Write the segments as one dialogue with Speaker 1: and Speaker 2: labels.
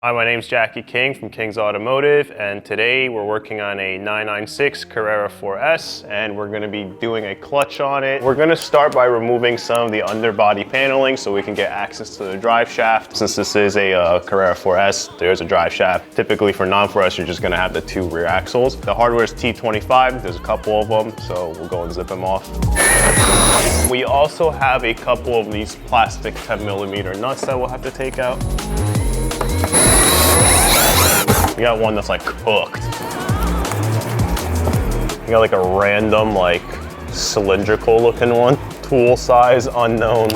Speaker 1: Hi, my name's Jackie King from King's Automotive, and today we're working on a 996 Carrera 4S, and we're gonna be doing a clutch on it. We're gonna start by removing some of the underbody paneling so we can get access to the drive shaft. Since this is a Carrera 4S, there's a drive shaft. Typically for non-4S, you're just gonna have the two rear axles. The hardware is T25, there's a couple of them, so we'll go and zip them off. We also have a couple of these plastic 10mm nuts that we'll have to take out. We got one that's like cooked. We got like a random like cylindrical looking one. Tool size unknown.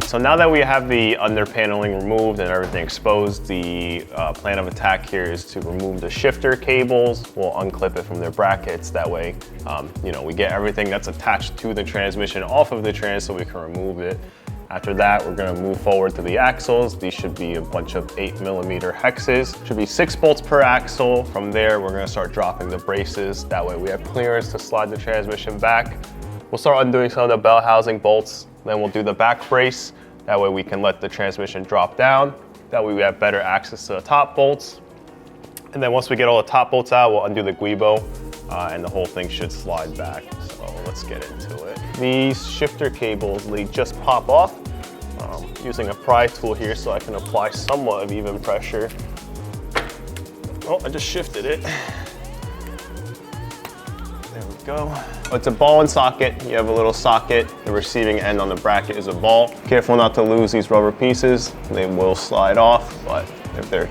Speaker 1: So now that we have the under paneling removed and everything exposed, the plan of attack here is to remove the shifter cables. We'll unclip it from their brackets. That way, we get everything that's attached to the transmission off of the trans so we can remove it. After that, we're gonna move forward to the axles. These should be a bunch of 8mm hexes. Should be 6 bolts per axle. From there, we're gonna start dropping the braces. That way we have clearance to slide the transmission back. We'll start undoing some of the bell housing bolts. Then we'll do the back brace. That way we can let the transmission drop down. That way we have better access to the top bolts. And then once we get all the top bolts out, we'll undo the guibo and the whole thing should slide back. So let's get into it. These shifter cables, they just pop off. Using a pry tool here so I can apply somewhat of even pressure. Oh, I just shifted it. There we go. It's a ball and socket. You have a little socket. The receiving end on the bracket is a ball. Careful not to lose these rubber pieces. They will slide off, but if they're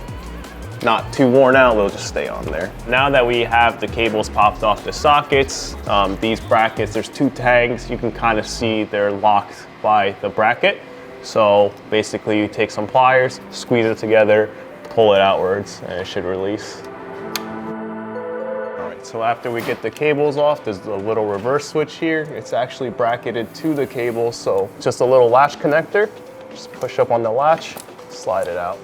Speaker 1: not too worn out, they'll just stay on there. Now that we have the cables popped off the sockets, these brackets, there's 2 tags. You can kind of see they're locked by the bracket. So basically you take some pliers, squeeze it together, pull it outwards, and it should release. So after we get the cables off, there's a little reverse switch here. It's actually bracketed to the cable, so just a little latch connector. Just push up on the latch, slide it out.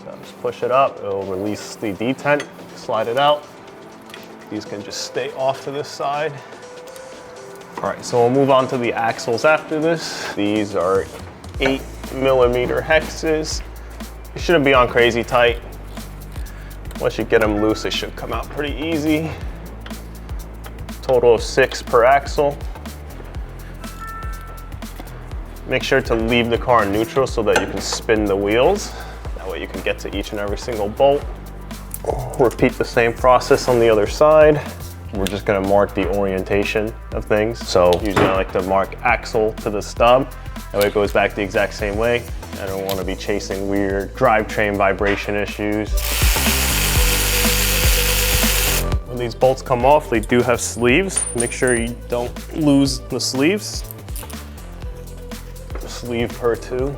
Speaker 1: So just push it up, it'll release the detent, slide it out. These can just stay off to this side. All right, so we'll move on to the axles after this. These are 8mm hexes. It shouldn't be on crazy tight. Once you get them loose, they should come out pretty easy. Total of 6 per axle. Make sure to leave the car in neutral so that you can spin the wheels. That way you can get to each and every single bolt. Repeat the same process on the other side. We're just gonna mark the orientation of things. So usually I like to mark axle to the stub. That way it goes back the exact same way. I don't wanna be chasing weird drivetrain vibration issues. When these bolts come off, they do have sleeves. Make sure you don't lose the sleeves. A sleeve per 2.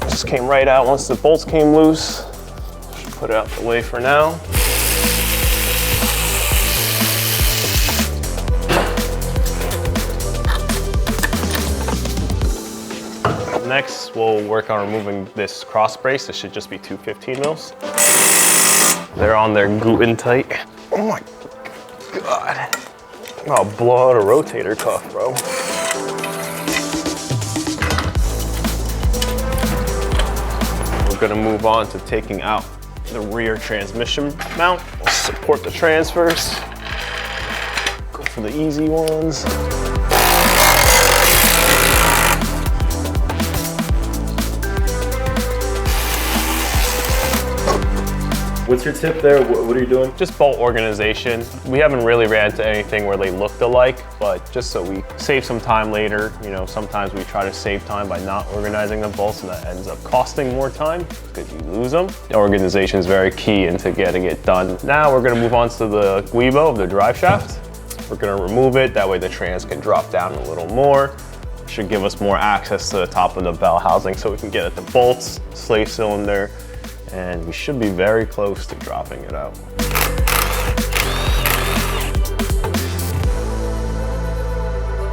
Speaker 1: Just came right out once the bolts came loose. Just put it out the way for now. Next, we'll work on removing this cross brace. This should just be 2 15mm. They're on there gluten tight. Oh my God. I'll blow out a rotator cuff, bro. We're gonna move on to taking out the rear transmission mount. We'll support the transfers. Go for the easy ones.
Speaker 2: What's your tip there? What are you doing?
Speaker 1: Just bolt organization. We haven't really ran into anything where they looked alike, but just so we save some time later, sometimes we try to save time by not organizing the bolts and that ends up costing more time because you lose them. The organization is very key into getting it done. Now we're gonna move on to the guibo of the drive shaft. We're gonna remove it, that way the trans can drop down a little more. Should give us more access to the top of the bell housing so we can get at the bolts, slave cylinder, and we should be very close to dropping it out.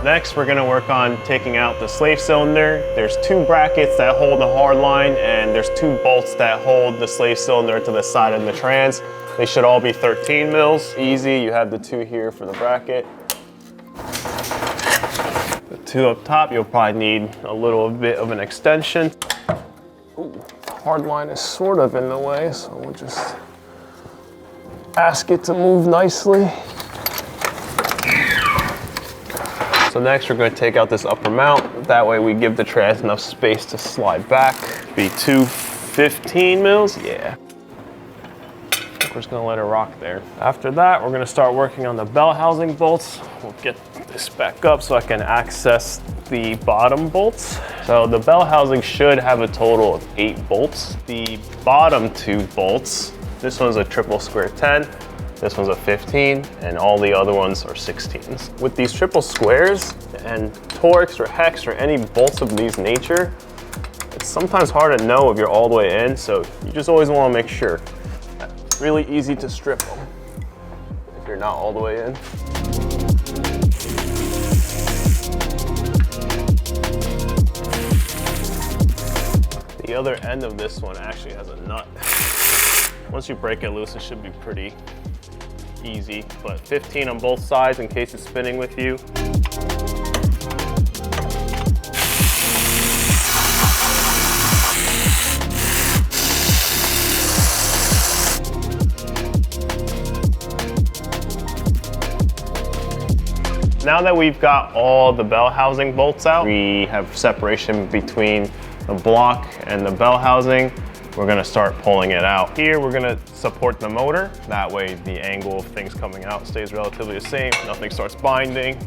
Speaker 1: Next, we're gonna work on taking out the slave cylinder. There's 2 brackets that hold the hard line, and there's 2 bolts that hold the slave cylinder to the side of the trans. They should all be 13 mils. Easy, you have the 2 here for the bracket. The 2 up top, you'll probably need a little bit of an extension. Ooh, hard line is sort of in the way, so we'll just ask it to move nicely. So next we're going to take out this upper mount. That way we give the trans enough space to slide back. Be 2 15 mils, yeah. We're just gonna let it rock there. After that, we're gonna start working on the bell housing bolts. We'll get this back up so I can access the bottom bolts. So the bell housing should have a total of 8 bolts. The bottom 2 bolts, this one's a triple square 10, this one's a 15, and all the other ones are 16s. With these triple squares and Torx or hex or any bolts of these nature, it's sometimes hard to know if you're all the way in, so you just always wanna make sure. Really easy to strip them if you're not all the way in. The other end of this one actually has a nut. Once you break it loose, it should be pretty easy, but 15 on both sides in case it's spinning with you. Now that we've got all the bell housing bolts out, we have separation between the block and the bell housing. We're gonna start pulling it out. Here, we're gonna support the motor. That way, the angle of things coming out stays relatively the same. Nothing starts binding.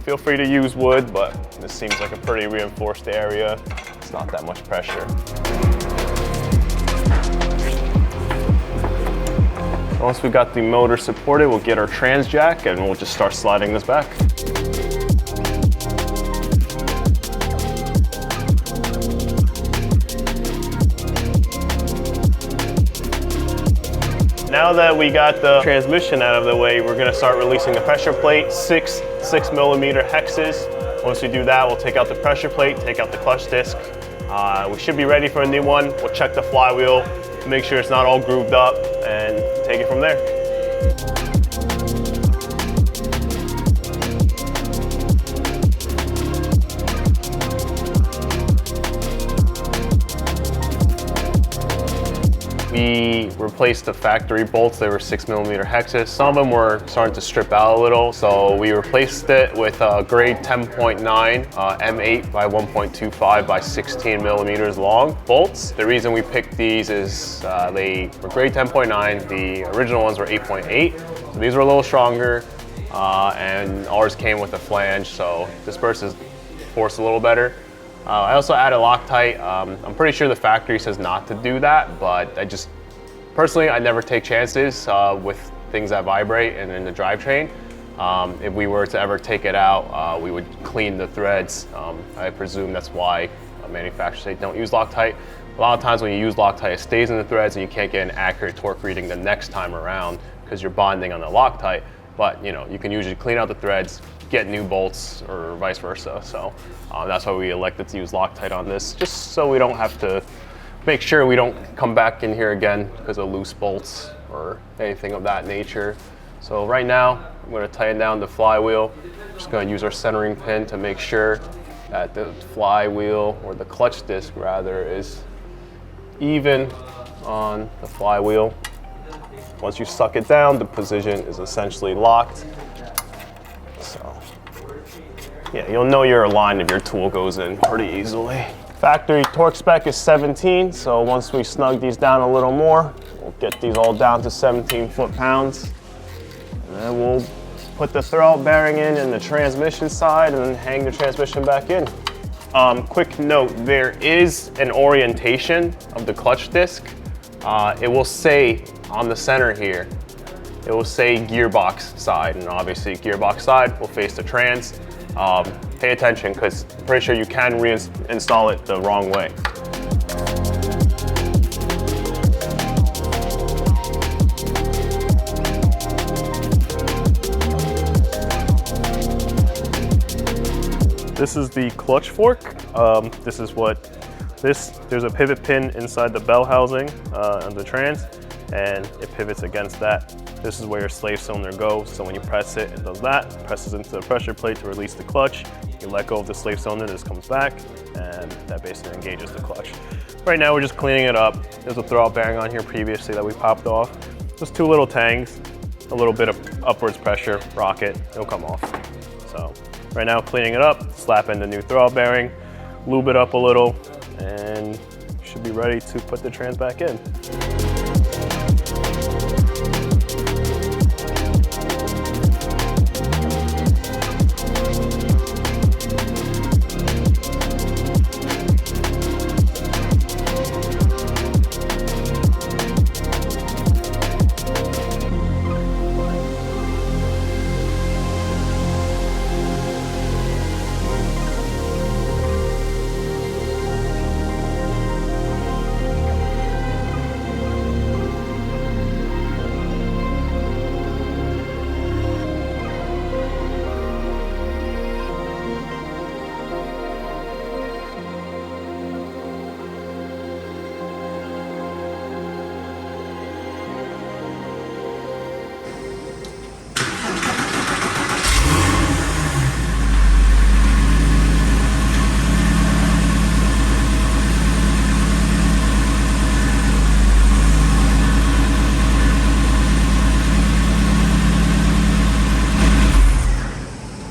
Speaker 1: Feel free to use wood, but this seems like a pretty reinforced area. It's not that much pressure. Once we got the motor supported, we'll get our trans jack and we'll just start sliding this back. Now that we got the transmission out of the way, we're gonna start releasing the pressure plate, 6 6mm hexes. Once we do that, we'll take out the pressure plate, take out the clutch disc. We should be ready for a new one. We'll check the flywheel, make sure it's not all grooved up, and take it from there. We replaced the factory bolts. They were 6mm hexes. Some of them were starting to strip out a little, so we replaced it with a grade 10.9 M8 by 1.25 by 16mm long bolts. The reason we picked these is they were grade 10.9. The original ones were 8.8, so these were a little stronger, and ours came with a flange, so disperses force a little better. I also added Loctite. I'm pretty sure the factory says not to do that, but personally, I never take chances with things that vibrate and in the drivetrain. If we were to ever take it out, we would clean the threads. I presume that's why manufacturers say don't use Loctite. A lot of times when you use Loctite, it stays in the threads and you can't get an accurate torque reading the next time around because you're bonding on the Loctite. But you can usually clean out the threads, get new bolts, or vice versa. So that's why we elected to use Loctite on this, just so we don't have to make sure we don't come back in here again because of loose bolts or anything of that nature. So right now, I'm going to tighten down the flywheel. Just going to use our centering pin to make sure that the flywheel, or the clutch disc rather, is even on the flywheel. Once you suck it down, the position is essentially locked. So yeah, you'll know you're aligned if your tool goes in pretty easily. Factory torque spec is 17, so once we snug these down a little more, we'll get these all down to 17 foot-pounds. And then we'll put the throwout bearing in the transmission side and then hang the transmission back in. Quick note, there is an orientation of the clutch disc. It will say on the center here, it will say gearbox side, and obviously gearbox side will face the trans. Pay attention because I'm pretty sure you can reinstall it the wrong way. This is the clutch fork. There's a pivot pin inside the bell housing on the trans, and it pivots against that. This is where your slave cylinder goes. So when you press it, it does that, presses into the pressure plate to release the clutch. You let go of the slave cylinder, this comes back, and that basically engages the clutch. Right now we're just cleaning it up. There's a throwout bearing on here previously that we popped off. Just 2 little tangs, a little bit of upwards pressure, rock it, it'll come off. So right now cleaning it up, slap in the new throwout bearing, lube it up a little, and should be ready to put the trans back in.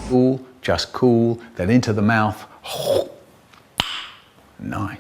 Speaker 3: Cool, just cool, then into the mouth. Nice.